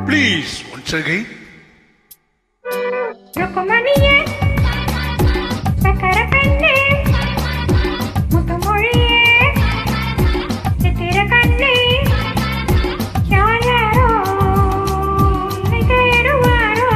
Please, once again. Rukumaniye, sakara kanne, mutumoliye, chitira kanne, yaayaro, niteruvaaro.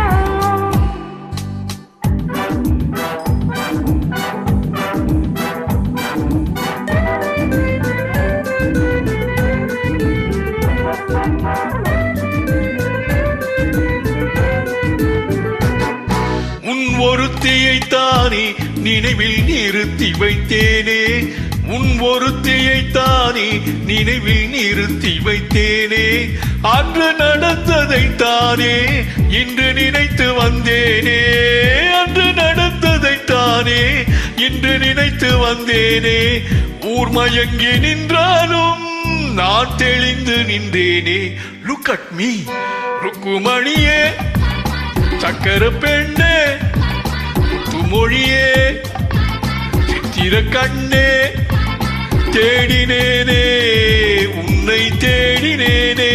ஒருத்தியைத்தானே நினைவில் நிறுத்தி வைத்தேனே உன் ஒருத்தியைத்தானே நினைவில் நிறுத்தி வைத்தேனே அன்று நடந்ததைத்தானே இன்று நினைத்து வந்தேனே அன்று நடந்ததைத்தானே இன்று நினைத்து வந்தேனே ஊர் மயங்கி நின்றாலும் நான் தெளிந்து நின்றேனே. Look at me, ருக்குமணியே, சக்கர பெண்ணே, முத்துமொழியே, சித்திர கண்ணே, தேடினேனே உன்னை தேடினேனே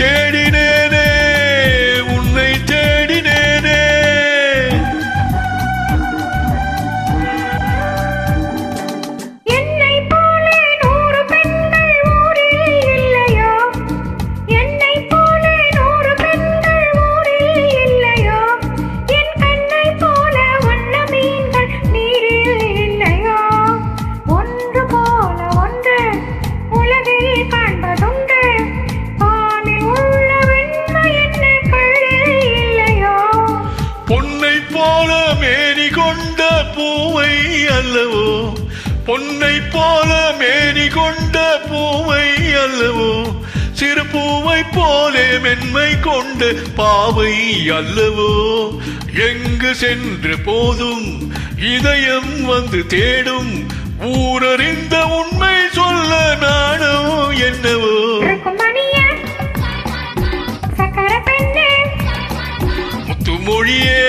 தேடினேனே உன்னை தேடினேனே. என்னை போல 100 பெண்கள் ஊரில் இல்லையோ, என்னை போல 100 பெண்கள் ஊரில் இல்லையோ, என் கண்ணை போல வண்ண மீன்கள் நீரில் இல்லையோ, ஒன்று போல ஒன்று உலகில் காண்பதுண்டு, வானில் உள்ள வெண்மை என்ன கள்ளில் இல்லையோ. பொன்னை போல மேனி கொண்ட பூவை அல்லவோ, பொன்னை போல மேனி கொண்ட பூவை அல்லவோ, சிறு பூவை போலே மென்மை கொண்ட பாவை அல்லவோ. எங்கு சென்று போதும் இதயம் வந்து தேடும், ஊரறிந்த உண்மை சொல்ல நானோ என்னவோ. ருக்குமணியே, சக்கர பெண்ணே, முத்துமொழியே,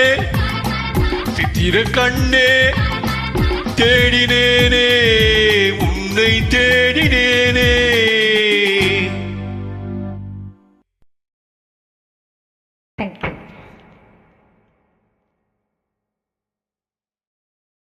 சித்திர கண்ணே, தேடினேனே உன்னை